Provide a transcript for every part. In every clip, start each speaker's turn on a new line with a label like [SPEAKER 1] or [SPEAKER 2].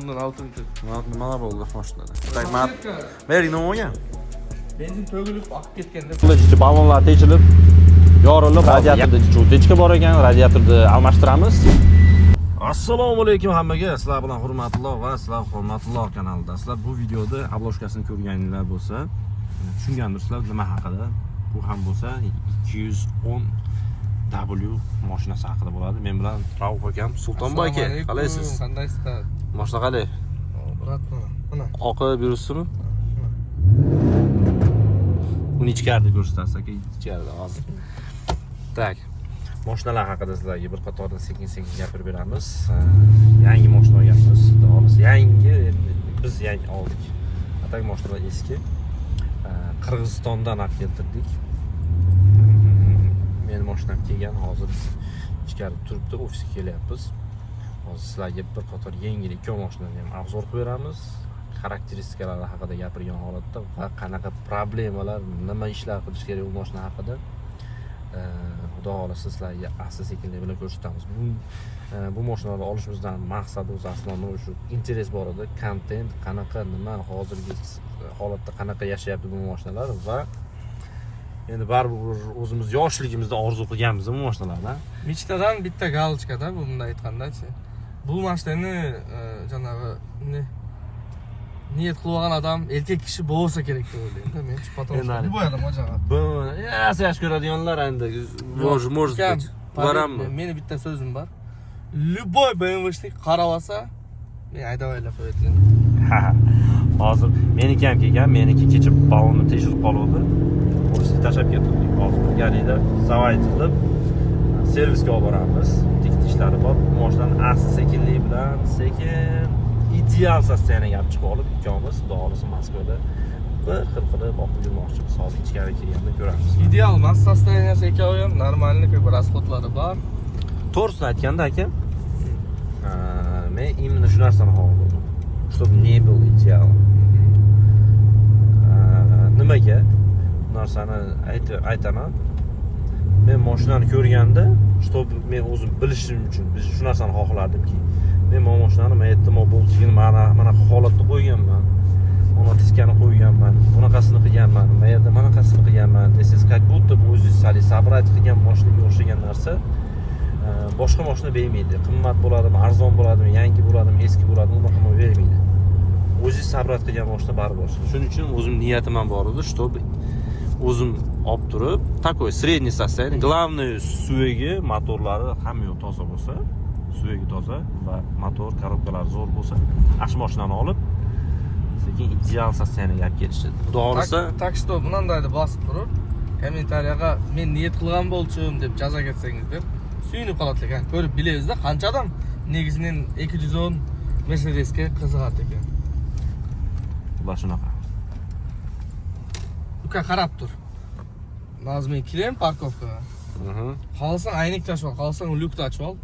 [SPEAKER 1] Ondan altın kız.
[SPEAKER 2] Nimalar bo'ldi mashinada? Tak, bering nima bo'lgan?
[SPEAKER 1] Benzin to'g'ilib oqib ketganda.
[SPEAKER 3] Ichi ballonlar teshilib, yorilib, radiatorda cho'techka bor ekan, radiatorni almashtiramiz. Assalomu alaykum hammaga. Sizlar bilan Hurmatulloh va sizlar Hurmatulloh kanalidasizlar. Bu videoda obloshkasini ko'rganinglar bo'lsa, tushungandirsizlar nima haqida. Bu ham bo'lsa 210W mashinasi haqida bo'ladi. Men bilan Rauf akam, Sultonboy aka, qalaysiz?
[SPEAKER 1] Qandaysizlar?
[SPEAKER 3] Mashina qalay?
[SPEAKER 1] Mana.
[SPEAKER 3] Oqib yuribsizmi? Uni ichkarida ko'rsatasiz aka, ichkarida hozir. Tak. Mashinalar haqida sizlarga bir qatorda sekin-sekin gapirib beramiz. Yangi mashina olganmiz. Xolos yangi, biz yangi oldik. Atak mashinalar eski. Qirg'izistondan olib keltirdik. Men mashinam kelgan, hozir ichkarida turibdi, ofisga kelyapmiz. Hozir sizlarga bir qator yengil ikki mashinani ham obzor qilib beramiz. Xarakteristikalari haqida gapirgan holatda va qanaqa problemalar, nima ishlar qilish kerak bu mashina haqida. Xudo xolasa sizlarga asta-sekinlik bilan ko'rsatamiz. Bu mashinalarni olishimizdan maqsad o'zi aslida shu interes bor edi. Kontent qanaqa, nima hozirgi holatda qanaqa yashayapti bu mashinalar va endi baribir o'zimiz yoshligimizda orzu qilganmiz bu mashinalarni.
[SPEAKER 1] Michtadan bitta galochkada bunday aytganda-chi. Bu mashinani janobi niyat qilib olgan odam erkak kishi bo'lsa kerak deb o'ylayman. Men patron bo'yadim hojaga.
[SPEAKER 3] Bu yasash ko'radiganlar endi может быть. Borammi?
[SPEAKER 1] Meni bitta so'zim bor. Любой BMW'lik qarab olsa, men haydab qo'yadigan.
[SPEAKER 3] Hozir meniki ham kelgan, meniki kecha ballonni teshirib qoldi. Ofisga tashlab ketdik. Hozir galida zavay qilib servisga olib boramiz. Tikit ishlari bor. Mashinani asta-sekinlik bilan sekin ideal sostoyaniyaga olib chiqib olib, ikkovimiz xudo xolasa Moskvada bir xil qilib boqib yurmoqchimiz. Hozir ichkariga kelganda ko'ramiz.
[SPEAKER 1] Ideal mas sostoyaniyasi ikkovi ham normalniy как бы расходlari bor.
[SPEAKER 3] To'g'risini aytganda aka, men именно shu narsani xohladim. Чтобы не был идеал. Nimaga? Bu narsani aytaman. Men mashinani ko'rganda, чтобы men o'zim bilishim uchun biz shu narsani xohlardimki, men bu mashinani mayetdim, boltigini mana holatda qo'yganman. Mana diskani qo'yganman. Bunaqasini qilganman. Mayerda manaqasini qilganman. Siz как будто o'zingiz sabrat qilgan mashinaga o'xshagan narsa boshqa mashina bermaydi. Qimmat bo'ladimi, arzon bo'ladimi, yangi bo'ladimi, eski bo'ladimi, unaqa bermaydi. O'zingiz sabrat qilgan mashina baribir. Shuning uchun o'zim niyatim ham bor edi, чтобы o'zim olib turib, такой средний состояние. Главное, suvagi, motorlari hamma yo'q toza bo'lsa, suvagi toza va motor, korobkalari zo'r bo'lsa, yaxshi mashinani olib sekin ideal sostoyaniyaga olib kelishdi. Xudo xolasa,
[SPEAKER 1] tak что bunandaydi bosib turib, kommentariyaga men niyat qilgan bo'lchim deb jazo ketsangiz deb suyunib qoladi ekan. Ko'rib bilasizda qancha odam negizidan 210 Mercedesga qiziqadi ekan.
[SPEAKER 3] Ular shunaqa.
[SPEAKER 1] Uka qarab tur. Nazmi kiren parkovkaga. Xohlasang aynik tashib ol, xohlasang lyukni ochib ol.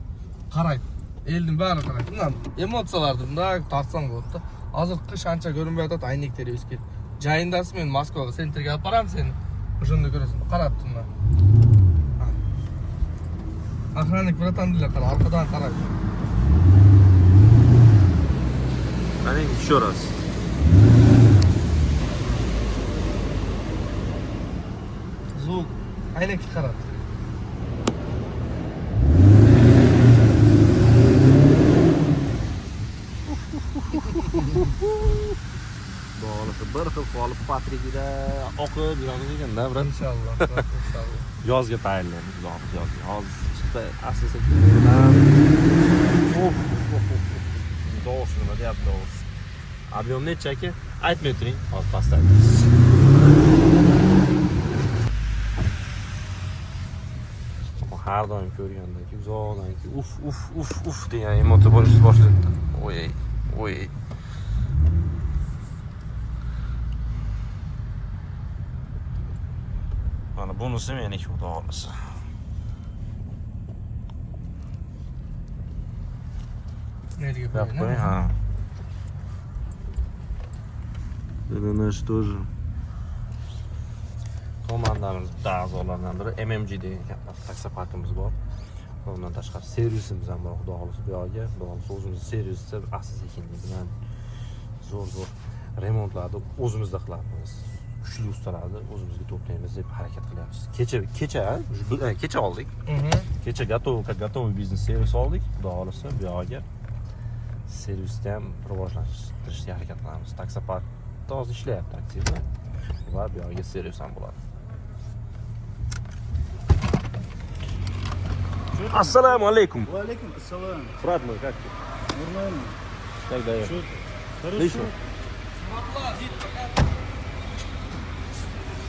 [SPEAKER 1] Qaraydi. Elning bari qaraydi. Bundan emotsiyalarni bunday tortsang bo'ladi. Hozir qish ancha ko'rinmayotadi, aynik terib keldi. Joyindasiz, men Moskvaga sentrga olib boraman seni. O'shanda ko'rasan. Qarab turma. Охранник bratandlar qara, orqadan qaraydi.
[SPEAKER 3] Qarang, еще раз.
[SPEAKER 1] Звук aynak chiqaradi.
[SPEAKER 3] Bo'lsa bir xil qolib patrigida oqib yuramiz ekanda, brat.
[SPEAKER 1] Inshaalloh, inshaalloh.
[SPEAKER 3] Yozga tayyorlaymiz, yozga. Hozir chiqdi, asta-sekin bilan. Doğrusu nima deyapti, doğrusu. Объем necha aka? Aytmay turing, hozir pastlaymiz. Har doim ko'rgandagi uzoqdan uf degan emotsiya bo'lishni boshladi. Oy. Mana bunisi meniki xudo xolasa.
[SPEAKER 1] Nerga qo'ying?
[SPEAKER 3] Ha. Это наш тоже. Komandamiz a'zolaridan biri MMG degan katta taksoparkimiz bor. Ondan tashqari servisimiz ham bor, xudo xolisa bu yoqga. Xudo xolisa o'zimizni servisda asta-sekinlik bilan zo'r remontlarni o'zimizda qilamiz. Kuchli ustalarni o'zimizga to'playmiz deb harakat qilyapmiz. Kecha oldik. Kecha готовый biznes servis oldik. Xudo xolisa bu yoqga servisni ham rivojlantirishga harakat qilamiz. Taksopark hozir ishlayapti aktivda va bu yoqga servis ham bo'ladi. Assalomu alaykum.
[SPEAKER 4] Wa alaykum assalom.
[SPEAKER 3] Frat, как ты?
[SPEAKER 4] Нормально.
[SPEAKER 3] Как даешь?
[SPEAKER 4] Что? Хорошо.
[SPEAKER 3] Отлично.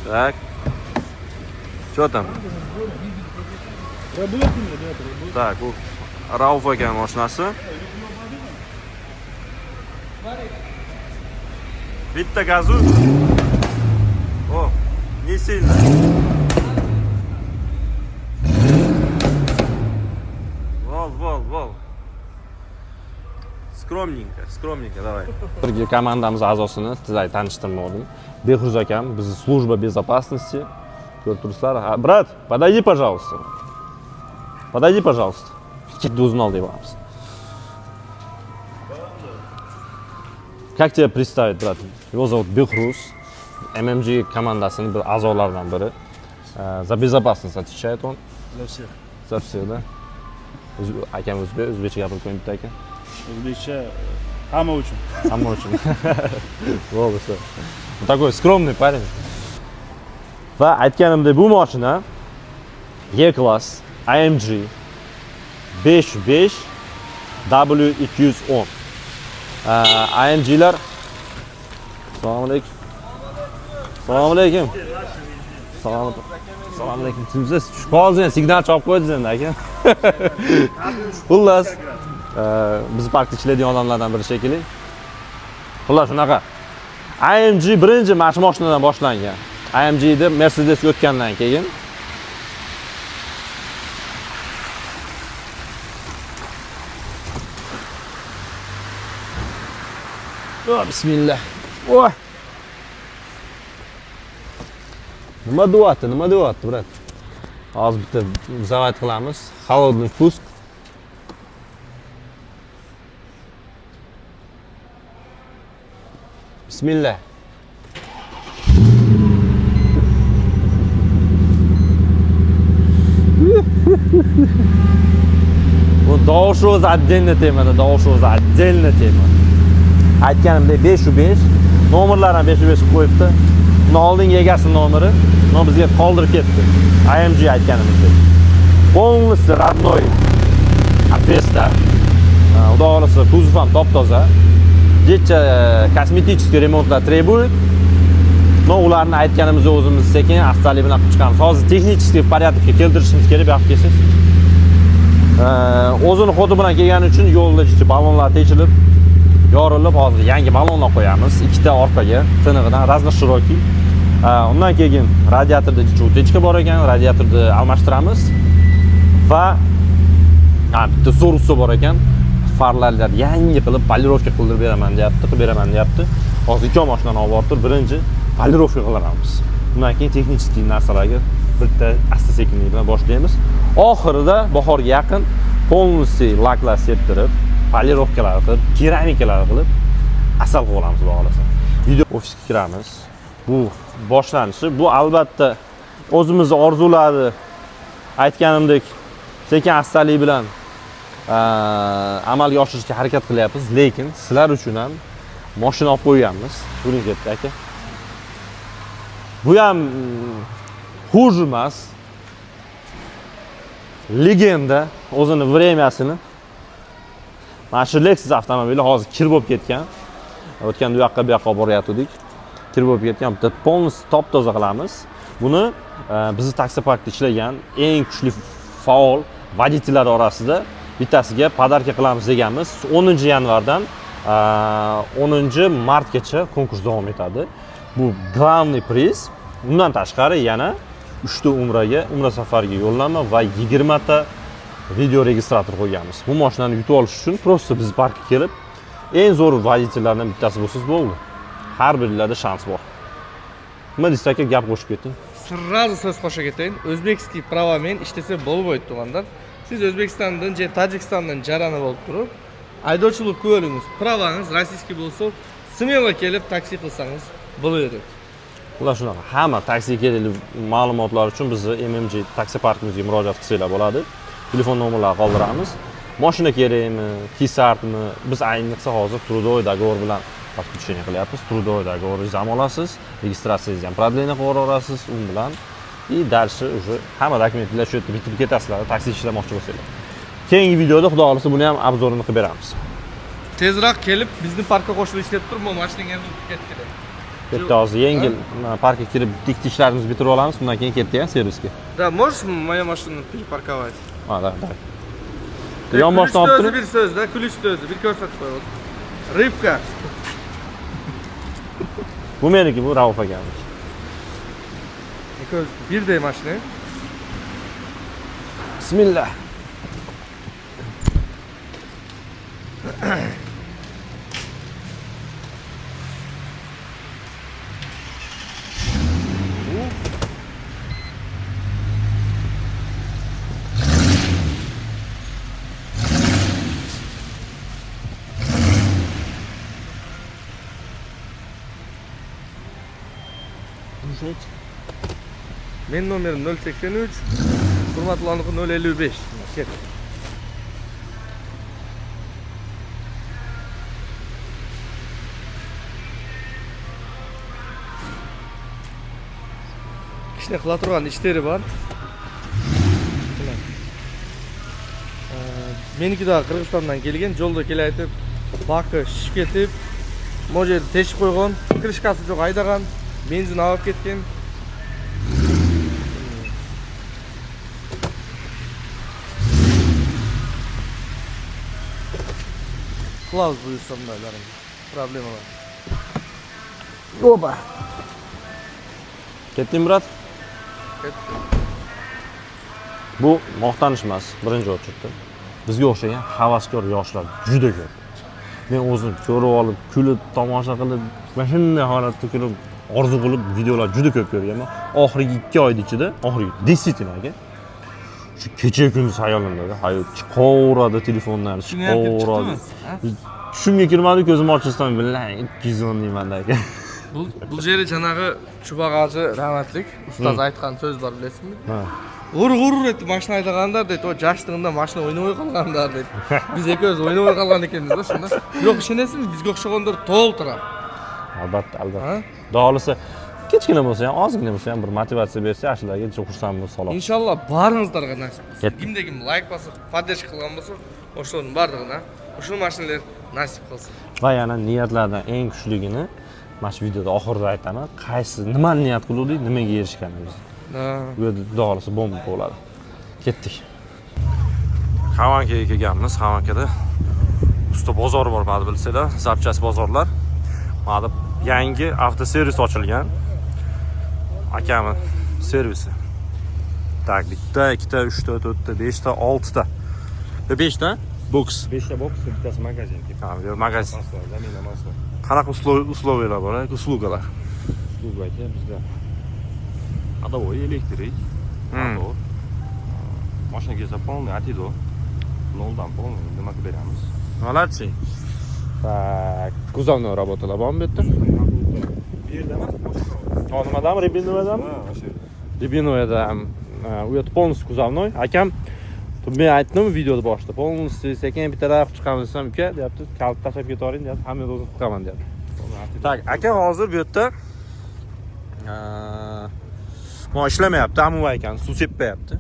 [SPEAKER 3] Так. Что там?
[SPEAKER 4] Работаем, ребята, работаем.
[SPEAKER 3] Так, bu Rauf aka mashinasi. Bitta gazu. O, не сильно. Vol. Скромненько, давай. Birga komandamiz a'zosini sizlarga tanishtirmoqdim. Behruz akam, bizni служба безопасности. Ko'rib turibsizlar. Brat, подойди, пожалуйста. Ketdi o'zini ol deyapmiz. Как тебя представить, брат? Его зовут Behruz. MMG командасының bir a'zolaridan biri. За безопасность отвечает он.
[SPEAKER 4] За всех.
[SPEAKER 3] За всех, да? Akam o'zbekcha gapirib qo'ying bitta aka.
[SPEAKER 4] O'zbekcha hamma uchun.
[SPEAKER 3] Hamma uchun. Bo'ldi, все. Такой скромный парень. Va aytganimdek bu mashina E-Class AMG 505 W210. AMG'lar. Assalomu alaykum. Assalomu alaykum. Assalomu alaykum. Siz qoldiz, signal chopib qo'ydingiz endi aka. Xullas, biz parkda ishlaydigan odamlardan biri shekilli. Xullas shunaqa. AMG birinchi mana shu mashinadan boshlangan. AMG'da Mercedes o'tgandan keyin bismillah. Voy. Nima deyapti, brat? Hozir bitta zavat qilamiz. Холодный пуск. Bismillah. Bu tovush o'zi отдельно temada, tovush o'zi отдельно tema. Aytganimdek 505, nomerlar ham 505 qilib qo'yibdi. Uni oldingi egasining nomeri, uni bizga qoldirib ketdi. AMG aytganimizdek. Полностью родной Apesta. Xudo xolisa kuzov ham top-toza. Jecha kosmetik remontlar требует. Но ularni aytganimizda o'zimiz sekin astalik bilan qilib chiqamiz. Hozir texnik porядкка keltirishimiz kerak, bu yoqqa kelsangiz. O'zini xodi bilan kelgani uchun yo'lda ballonlar techilib, yorilib, hozir yangi ballonlar qo'yamiz. Ikkita orqaga, tinig'idan raznоширокий. Undan keyin radiatorda utechka bor ekan, radiatorni almashtiramiz. Va bitta zo'r usta bor ekan. Farlarni yangi qilib polirovka qilib beraman deyapti. Hozir ikki mashinani olib borib, birinchi polirovka qilamiz. Undan keyin texnik narsalarga bitta asta-sekinlik bilan boshlaymiz. Oxirida bahorga yaqin полностью laklar septirib, polirovkalar qilib, keramikalar qilib asal qilib olamiz, xudo xolasa. Video ofisga kiramiz. Bu boshlanishi. Bu albatta o'zimizning orzularni aytganimdek sekin astalik bilan amalga oshirishga harakat qilyapmiz, lekin sizlar uchun ham mashina olib qo'yganmiz. Buning ketdi aka. Bu ham хуже emas. Legenda o'zini vremyasini. Mana shu Lexus avtomobili hozir kir bo'lib ketgan. O'tganda bu yoqqa boryaptik. Kir bo'lib ketgan. Bitta полностью top-toza qilamiz. Buni bizni taksi parkda ishlagan eng kuchli faol voditellar orasida bittasiga podarka qilamiz deganmiz. 10-yanvardan 10-martgacha konkurs davom etadi. Bu главный priz. Undan tashqari yana 3 ta umra safariga yo'llanma va 20 ta video registrator qo'yganmiz. Bu mashinani yutib olish uchun просто biz parkka kelib, eng zo'r voditellardan bittasi bo'lsangiz bo'ldi. Har birlarida shans bor. Nima deysiz aka, gap qo'shib keting.
[SPEAKER 1] Сразу so'z qo'sha ketayin. O'zbekskiy pravomen ishlasa bo'lmaydi tumandan. Siz O'zbekistondan, Tojikistondan jarana bo'lib turib, haydovchilik ko'ringiz, pravangiz rossiyskiy bo'lsa, smelo kelib taksi qilsangiz bo'laveradi.
[SPEAKER 3] Ular shunaqa. Hamma taksi kerakli ma'lumotlar uchun bizni MMG taksi parkimizga murojaat qilsanglar bo'ladi. Telefon nomerlarini qoldiramiz. Mashina kerakmi, Kisartmi? Biz ayniqsa hozir Trudoy dogovor bilan подключение qilyapmiz. Trudoy dogovoringizni ham olasiz, registratsiyangizni ham продление qilib olasiz u bilan. И дальше уже hamma dokumentlar shu yerda bitib ketasizlar, taksi ishlamoqchi bo'lsanglar. Keyingi videoda xudo xolisa buni ham obzorini qilib beramiz.
[SPEAKER 1] Tezroq kelib, bizni parkka qo'shilib ishlab turib, bu mashinang endi ketdi.
[SPEAKER 3] Bitta hozir yengil parkka kirib dikti ishlarimizni bitirib olamiz, undan keyin ketdi-ya servisga.
[SPEAKER 1] Да, можешь мою машину припарковать?
[SPEAKER 3] Ha, da. Yon boshdan olib turib.
[SPEAKER 1] Bir so'zda, kulishni o'zi, bir ko'rsatib qo'ying. Rыбка.
[SPEAKER 3] Bu meniki, bu Rauf akamniki.
[SPEAKER 1] Ko'z birday mashina.
[SPEAKER 3] Bismillah.
[SPEAKER 1] Men nomerim 083, hurmatli 055. Ket. Kishni qila turgan ishlari bor. Meniki de Qirg'izistondan kelgan, yo'lda kelayotib, baki shishib ketib, mojer teshib qo'ygan, krishkasi yo'q haydagan, benzin olib ketgan. Kılavuz buyursam da problema var.
[SPEAKER 3] Oba. Ketding, Murat?
[SPEAKER 1] Ketdi.
[SPEAKER 3] Bu maqtanish emas, birinchi o'rinda. Bizga o'xshagan havaskor yoshlar juda ko'p. Men o'zim ko'rib olib, kulib, tomosha qilib, mana shunday holatda kulib, orzu qilib videolar juda ko'p ko'rganman. Oxirgi 2 oyning ichida, oxirgi действительно aka. Shu kecha kunduz hayolimda, hayot chiqaveradi telefondan, chiqaveradi. Tushimga kirmadi, ko'zim ochilsam, billahi 210 deyman aka.
[SPEAKER 1] Bu jeri janağı Çubaqachi rahmatlik ustoz aytgan so'z bor bilasizmi?
[SPEAKER 3] Ha.
[SPEAKER 1] G'ur etdi mashina haydaganda deydi, o jashtig'inda mashina o'ynamay qolganlar deydi. Biz ikko'z o'ynamay qolgan ekanmiz shunda. Yo'q, ishonasizmi? Bizga o'xshaganlar to'ltira.
[SPEAKER 3] Albatta. Xohlasa kichkina bo'lsa ham, ozgina bo'lsa ham bir motivatsiya bersa, shularga xursand bo'lib qolamiz.
[SPEAKER 1] Inshaalloh baringizlarga nasib qilsin. Kimda-kim like bosib, podдержка qilgan bo'lsa, o'shalarning barlig'ini, o'sha mashinalar nasib qilsin.
[SPEAKER 3] Va yana niyatlardan eng kuchligini mana shu videoda oxirida aytaman. Qaysi nimani niyat qiluvdik, nimaga erishganimiz. Bu yerda xudo xolisa bomba bo'ladi. Ketdik. Xavankaga kelganmiz. Xavankada usta bozori bor, mana bilsanglar, zapchast bozorlar. Mana yangi avtoservis ochilgan. Akami servisi. Tak, bitta, ikkita, 3ta, 4ta, 5ta, 6ta. 5ta box.
[SPEAKER 4] 5ta boks, bittasi magazin.
[SPEAKER 3] Ha, bu magazin.
[SPEAKER 4] Zamina maslo.
[SPEAKER 3] Qanaqa условиялар bor, uslugalar?
[SPEAKER 4] Usluga aka bizda ходовой elektrik, motor. Mashinaga esa полный atido. Noldan полный nima qilib beramiz?
[SPEAKER 3] Молодцы. Так, kuzovnoy работалар bormi bu yerda?
[SPEAKER 4] Bu yerda emas, boshqa.
[SPEAKER 3] Nimadan? Ribinoydan?
[SPEAKER 4] Ha, o'sha.
[SPEAKER 3] Ribinoydan. U yerda полностью kuzovnoy. Akam men aytdim videoda boshida. Полностью sekin bitta taraf chiqamiz desam, uka, deyapti, kalt tashlab ketavering, deyapti. Hamma o'zim chiqaman, deyapti. Tak, aka hozir bu yerda mo ishlamayapti, amuva ekan, suv sepmayapti.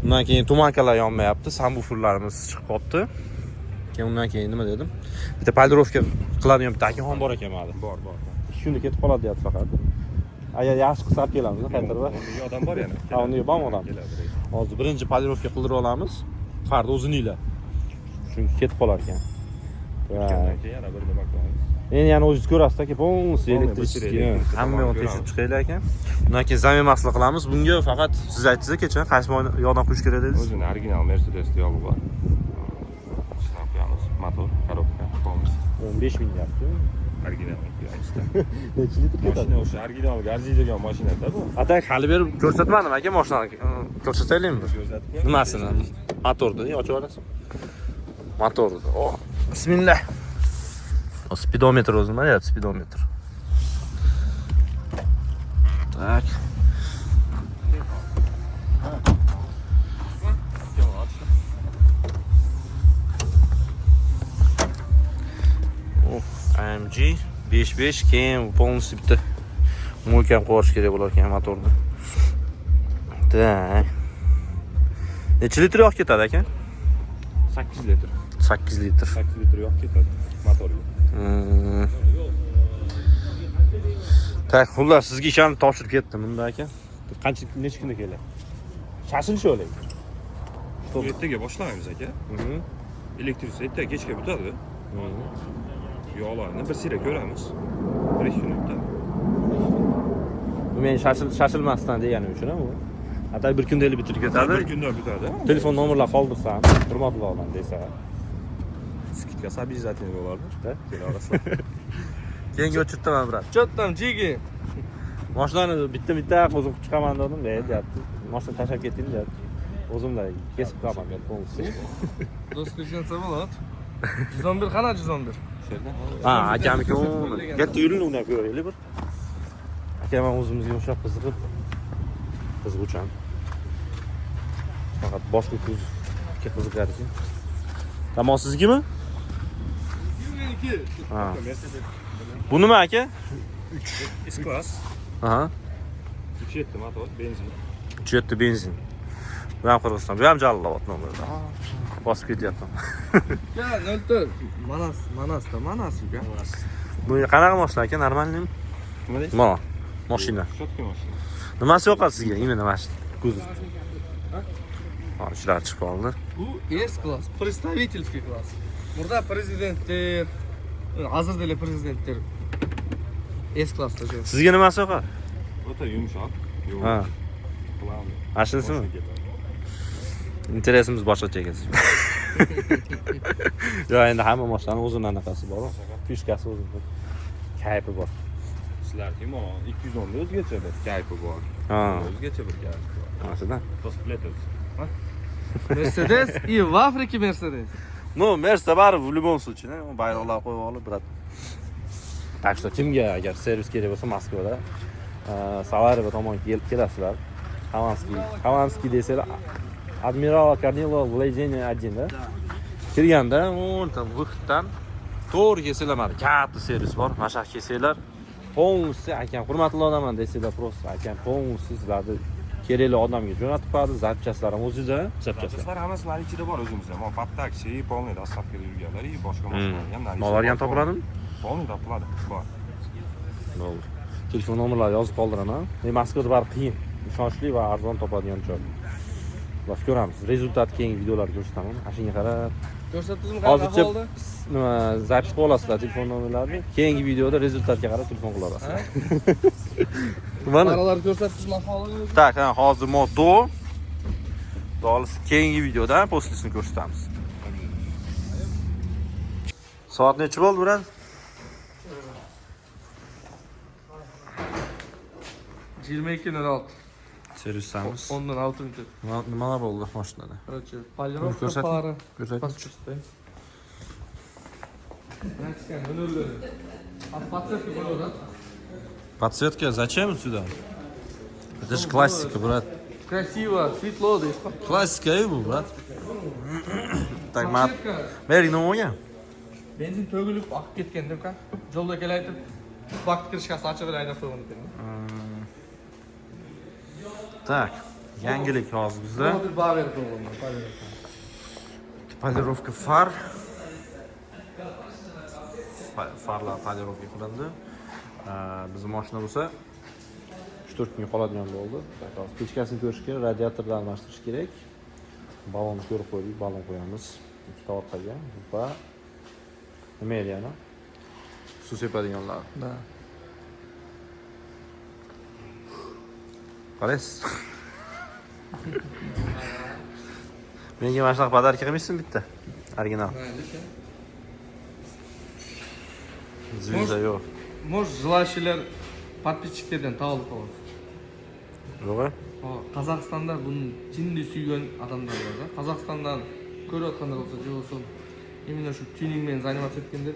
[SPEAKER 3] Undan keyin tumankalar yonmayapti, sambuferlarimiz chiqib qolibdi. Keyin undan keyin nima dedim? Bitta polirovka qiladigan bitta akaxon bor ekan mana.
[SPEAKER 4] Bor.
[SPEAKER 3] 2 kunda ketib qoladi deyapti faqat. Agar yaxshi qilsa olib kelamiz, qaytarib.
[SPEAKER 4] Unda odam bor yana.
[SPEAKER 3] Ha, unda bormi odam? Hozir birinchi polirovka qildirib olamiz. Farda o'zininglar. Chunki ketib qolar ekan.
[SPEAKER 4] Keyin yana bir nima qilamiz.
[SPEAKER 3] Endi yana o'zingiz ko'rasiz aka, полностью elektrический. Hamma yo'q tekshirib chiqaylar ekan. Undan keyin zamemaslik qilamiz. Bunga faqat siz aytdingiz kecha qaysi yordam qo'yish kerak dedingiz?
[SPEAKER 4] O'zini original Mercedes yo'li bor. Shunday qo'yamiz. Motor, korobka, полностью.
[SPEAKER 3] 15 ming deyapti.
[SPEAKER 4] Original qo'yamiz. işte.
[SPEAKER 3] Necha litr ketadi?
[SPEAKER 4] Mashina o'sha original garjiydigan mashinada bu.
[SPEAKER 3] Atak hali berib ko'rsatmadim aka mashinani. Ko'rsataylikmi?
[SPEAKER 4] Ko'rsatib qo'y.
[SPEAKER 3] Nimasini? Motorni ochib olasiz. Motorni. Oh, bismillah. O speedometr o'zi nima deyapti? Speedometr. Tak. AMG 55 keyin полностью bitta mo'kam qo'yish kerak bo'lar ekan motorni. Tak. Necha litr yog' ketadi aka?
[SPEAKER 4] 8 litr.
[SPEAKER 3] 8 litr.
[SPEAKER 4] 8 litr yog' ketadi motorga.
[SPEAKER 3] Tak, xullas sizga ishonib topshirib ketdim bunda aka. Necha kunda keladi? Shashilish o'ylaydi.
[SPEAKER 4] 7 ga boshlaymiz aka. Elektrisi 7 ga kechga bitadi. Yo'qlarni bir sira ko'ramiz. 1-2 kun o'tadi.
[SPEAKER 3] Bu men shashilmasdan deganim uchun bu. Hatta bir kunda bitirib ketadi.
[SPEAKER 4] Bir kunda bitadi.
[SPEAKER 3] Telefon nomerlar qoldirsam, hurmatli odam desa.
[SPEAKER 4] Skidka обязательно bo'lardi. Kelarasizlar.
[SPEAKER 3] Keyingi o'chirtaman brat.
[SPEAKER 1] Chottam, jigi.
[SPEAKER 3] Mashinani bitta qo'zib chiqaman dedim, deyapti. Mashina tashlab ketding deyapti. O'zimda kesib qolaman deb bo'lsa.
[SPEAKER 1] Do'stlikdan savolot. 111 qana 111?
[SPEAKER 3] Ha, akamniki u. Katta yo'lni o'ynab ko'raylik bir. Akam o'zimizga o'xshab qiziquvchan. Faqat boshqa kuzga qiziqardi. Tamom sizgimi?
[SPEAKER 1] Meniki.
[SPEAKER 3] Ha. Bu nima aka?
[SPEAKER 4] 3 S-klass.
[SPEAKER 3] Aha.
[SPEAKER 4] 3.7 motor, benzin.
[SPEAKER 3] 7 benzin. Bu ham Qirg'iziston, bu ham Jalolobod nomerda. Bosib ketyapman.
[SPEAKER 1] Ya, 04. Manas uka.
[SPEAKER 3] Bu qanaqa mashina aka? Normalmi?
[SPEAKER 4] Nima deysiz?
[SPEAKER 3] Mana mashina.
[SPEAKER 4] Shotka mashina.
[SPEAKER 3] Nimasi yoqadi sizga? Именно mashina. Kuzov. Ha, ishlar chiqib qoldi.
[SPEAKER 1] Bu S-klass, представительский klass. Burada prezidentlar, hozirda prezidentlar S-klassda yuradi.
[SPEAKER 3] Sizga nimasi yoqadi?
[SPEAKER 4] O'ta yumshoq.
[SPEAKER 3] Ha.
[SPEAKER 4] Qilamiz.
[SPEAKER 3] Ashinsimi? Interesimiz boshqacha ekan. Yo'q, endi hamma mashinani o'zini anaqasi bor. Fishkasi o'zida. Kayfi bor.
[SPEAKER 4] Sizlarga mana 210 da o'zgacha bir kayfi bor.
[SPEAKER 3] Ha.
[SPEAKER 4] O'zgacha bir kayfi bor.
[SPEAKER 3] Masalan.
[SPEAKER 4] Tospleten.
[SPEAKER 1] Mercedes и в Африке Mercedes.
[SPEAKER 3] Ну, Mercedes baribir в любом случае, bayroqlar qo'yib olib brat. Так что kimga agar servis kerak bo'lsa Moskvada Savarova tomonga kelasizlar. Xavanskiy desanglar Admiral Kornilov Vladimir 1 da. Kirganda o'nta vaqtdan to'g'ri kelsanglar mana katta servis bor. Mashaq kelsanglar полностью akam hurmatli odaman desanglar просто akam полностью sizlarni kerakli odamga jo'natib qo'yadi. Zapchastlar ham o'zida, zapchastlar.
[SPEAKER 4] Sizlar hammalari ichida bor o'zimizda. Mana Pattaksi, polniy dostavkada yurganlar, boshqa mashinalar ham narigi.
[SPEAKER 3] Molar ham topiladimi?
[SPEAKER 4] Polniy topiladi. Bor.
[SPEAKER 3] Bo'ldi. Telefon nomerlarini yozib qoldiraman. Moskvada baribir qiyin, ishonchli va arzon topadigan joy. Bas ko'ramiz. Rezultat keyingi videolarda ko'rsataman. Ashunga qarab.
[SPEAKER 1] Ko'rsatdingizmi
[SPEAKER 3] Hozircha
[SPEAKER 1] qanaqa
[SPEAKER 3] nima zapis qilib olasizlar telefon nomerlarini. Keyingi videoda rezultatga qarab telefon qila olasizlar. Mana.
[SPEAKER 1] Qaralar ko'rsatdingizmi ahvolini?
[SPEAKER 3] Tak, hozir moto. Dolis keyingi videoda postlisini ko'rsatamiz. Soat necha bo'ldi, brat?
[SPEAKER 1] 22:06.
[SPEAKER 3] Servisamiz.
[SPEAKER 1] Ondan 6 minut.
[SPEAKER 3] Nimalar bo'ldi mashinada?
[SPEAKER 1] Короче, полировка
[SPEAKER 3] Ko'rsating.
[SPEAKER 1] fari.
[SPEAKER 3] Ko'rsating.
[SPEAKER 1] Паспорты. Начкан, ноллары. А подсветка была,
[SPEAKER 3] Подсветка зачем сюда? Это же классика, брат.
[SPEAKER 1] Красиво, светло, да,
[SPEAKER 3] Классика bu, брат. Так, mat.
[SPEAKER 1] Подсветка.
[SPEAKER 3] Beri nima bo'lgan?
[SPEAKER 1] Benzin to'g'ilib oqib ketganda uka. Yo'lda kelayotib, vaqt kirishgasi ochib aylanib qo'ygan ekan.
[SPEAKER 3] Так, yangilik hozir bizda.
[SPEAKER 1] Hozir baver qo'ygan.
[SPEAKER 3] Polirovka far. Farlar polirovka qilindi. Bizning mashina bo'lsa 3-4 kunga qoladigan bo'ldi. Hozir pechkasini ko'rish kerak, radiatorni almashtirish kerak. Balonni ko'rib qo'ydik, balon qo'yamiz. Ikkita orqaga va nima edi yana? Suv sepadiganlar.
[SPEAKER 1] Da.
[SPEAKER 3] Qaraysiz. Menga mana shunaqa podarka qilmaysan bitta. Original. Звезда yo'q.
[SPEAKER 1] Может, желающийлер подписчиктерден табылып калат.
[SPEAKER 3] Yo'q.
[SPEAKER 1] Қазақстанда бұны тиндей сүйген адамдар бар да. Қазақстандан көріп жатқандар болса, же болса именно şu тюнингмен заниматься еткендер.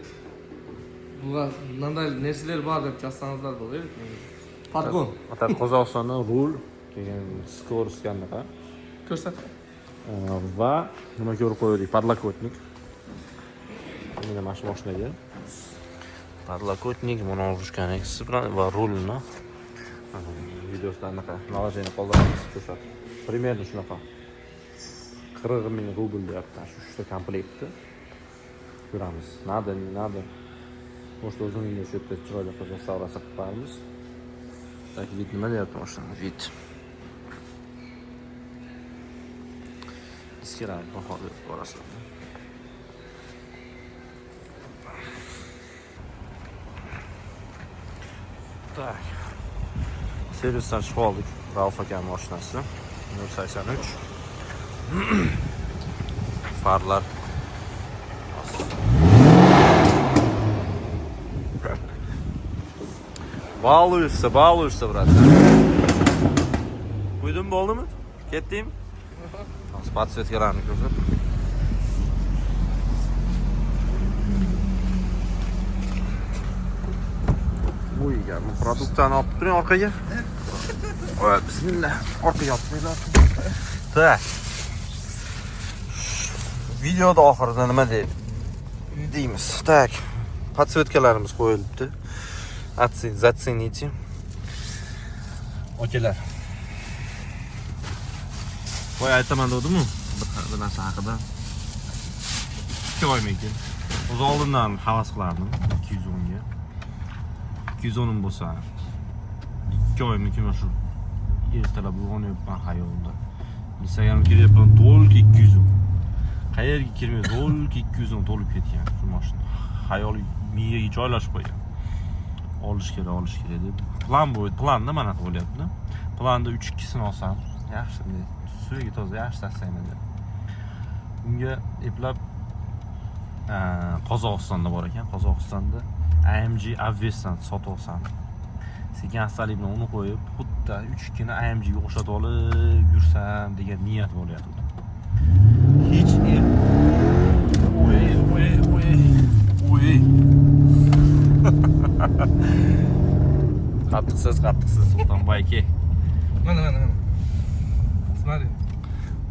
[SPEAKER 1] Бұға мынандай нәрселер бар деп жазсаңыздар болады. Подгон.
[SPEAKER 3] Ата Qozog'istondan rul, keyin skorost qanaqa?
[SPEAKER 1] Ko'rsat.
[SPEAKER 3] Va nima ko'rib qo'ydik? Podlokotnik. Mana mana shu mashinaga. Podlokotnik, monorushkanisi bilan va rulni. Videosida anaqa naложение qoldiramiz, ko'rsat. Примерно shunaqa. 40 ming rubl deyapti shu 3ta komplektni. Ko'ramiz. Nada. Может, o'zimizga shu yerda chiroyli qilib restavratsiya qilib qo'yamiz. Так, вид nima deyapti mashina? Вид. Iskirani bahorda ko'rasizlar. Так. Servisdan chiqib oldik. Rauf aka mashinasi. 183. Farlar. Bağlıyorsa brat. Buydun mu oldu mu? Kettim. Spat svetkalarını ko'rsat. Uy, bu produktlarni olib turing orqaga. Voy, bismillah. Orqaga olib turinglar. Tak. Videoda oxirida nima deymiz? Tak. Podsvetkalarimiz qo'yilibdi. Zацените. Okalar. Voy, aytaman dedim-ku, bir narsa haqida. 2 oymikin. O'z oldimdan havas qilardim 210 ga. 210 bo'lsa 2 oymikin shu ertalab uyg'onyapman xayolimda. Instagram kiryapman, to'liq 210. Qayerga kirmay to'liq 210 to'lib ketgan shu mashina. Xayol miyaga joylashib qo'ygan. Olish kerak deb. Planda mana bo'lyapti. Planda 3-2 sini olsam, yaxshi deb. Suviga toza yaxshi taslayman deb. Unga eplab Qozog'istonda bor ekan. Qozog'istonda AMG Aves'dan sotib olsam. Sekin astalik bilan uni qo'yib, xuddi 3 ni AMG ga o'xshatib olib yursam degan niyat bo'lyapti. Hech Oy. Qattiqsiz Sultonboy aka.
[SPEAKER 1] Mana. Смотри.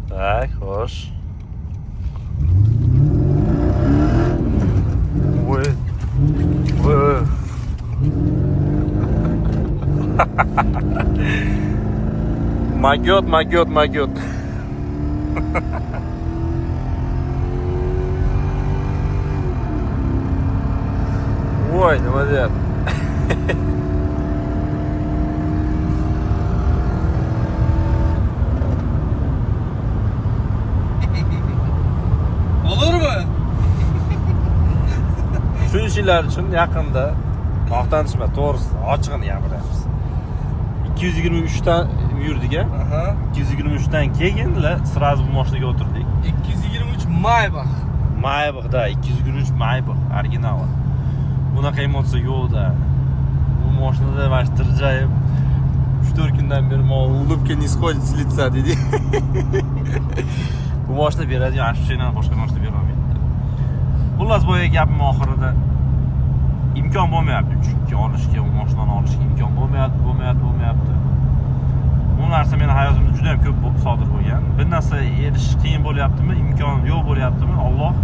[SPEAKER 3] Так, xo'sh. Oy. Maggot. Voy, nima deyapti?
[SPEAKER 1] Olurmu?
[SPEAKER 3] Shu ishlar uchun yaqinda maqtanishma, to'g'risi, ochiqini gapiramiz. 223 dan yurdik-a.
[SPEAKER 1] Aha.
[SPEAKER 3] 223 dan keyinla sразу bu mashinaga o'tirdik.
[SPEAKER 1] 223 Maybach.
[SPEAKER 3] Maybachda 223 Maybach original. Bunaqa emotsiya yo'q-da. Bu mashinada mana shu tirjayib 3-4 kundan beri ulыбка не сходит с лица dedi. Bu mashina beradi, yaxshi shaydan boshqa mashina berolmaydi. Xullas boya gapim oxirida imkon bo'lmayapti. Chunki olishga, bu mashinani olishga imkon bo'lmayapti. Bu narsa meni hayotimda juda ham ko'p sodir bo'lgan. Bir narsa erishish qiyin bo'lyaptimi, imkon yo'q bo'lyaptimi, Alloh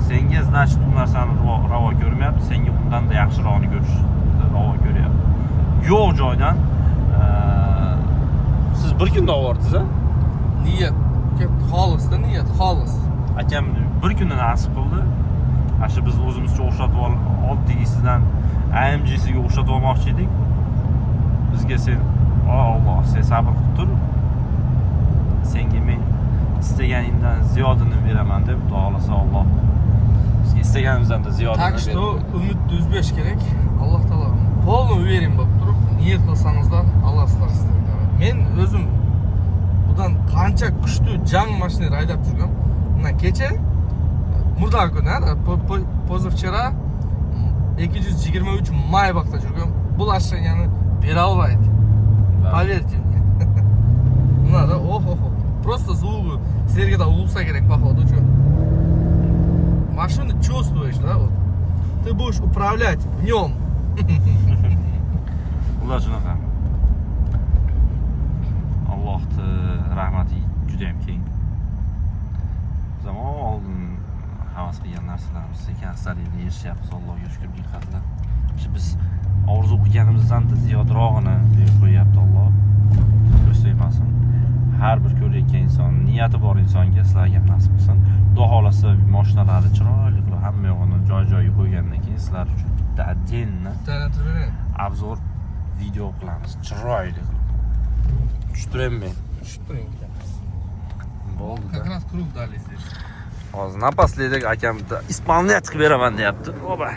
[SPEAKER 3] senga значит bu narsani ravo ko'rmayapti, senga undan da yaxshirog'ini ko'rish ravo ko'ryapti. Yo'q joydan siz bir kunda ovordingiz-a?
[SPEAKER 1] Niyat. Xolisda niyat, xolis.
[SPEAKER 3] Akam bir kunda nasib qildi. Asha biz o'zimizcha o'xshatib oldik, sizdan AMG'siga o'xshatib olmoqchi edik. Bizga sen Alloh, sen sabr qilib tur. Senga men istaganingdan ziyodini beraman deb duolasa Alloh bizga istaganimizdan da ziyodini
[SPEAKER 1] Tak
[SPEAKER 3] beradi.
[SPEAKER 1] что umidni uzmash kerak. Alloh taolo полный уверен bo'lib turib, niyat qilsangizlar Alloh sizlarni istaydi. Men o'zim bundan qancha kuchli jang mashinalar haydab turgan. Bundan kecha murdar kuni, позавчера 223 Maybach'ta жүргем. Бұл ашығаны бере албайды. Поверьте мне. Мына да, ох. Просто звугы. Сіздерге да улса керек, походу, что. Машину чувствуешь, да, вот. Ты будешь управлять в нем.
[SPEAKER 3] Ular shunaqa. Allohning rahmati juda ham keng. Zaman oldin havas qilgan narsalarimiz sekin asta-sekin erishyapmiz, Allohga shukr ming qadar. Biz orzu qilganimizdan ziyodrog'ini berib qo'yapti Alloh. Ko'rsaymasin. Har bir ko'rayotgan inson, niyati bor insonga sizlarga nasib qilsin. Xudo xolasa mashinalari chiroyli qilib hamma yo'g'ini joy-joyiga qo'ygandan keyin sizlar uchun bitta отдельно obzor video qilamiz. Chiroyli qilib. Tushuntiraymi?
[SPEAKER 1] Tushuntiring.
[SPEAKER 3] Bo'ldi.
[SPEAKER 1] Как раз круг дали здесь.
[SPEAKER 3] Hozir napaslaydik akam bitta исполнять qilib beraman deyapti. Oba.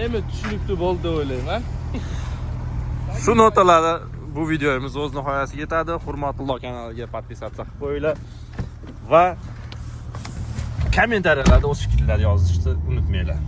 [SPEAKER 1] Endi tushunibdi bo'ldi deb o'ylayman.
[SPEAKER 3] Shu notalarda bu videomiz o'z nihoyasiga yetadi. Hurmatulloh kanaliga podpisatsiya qilib qo'yinglar va kommentariyalarda o'z fikrlaringizni yozishni unutmanglar.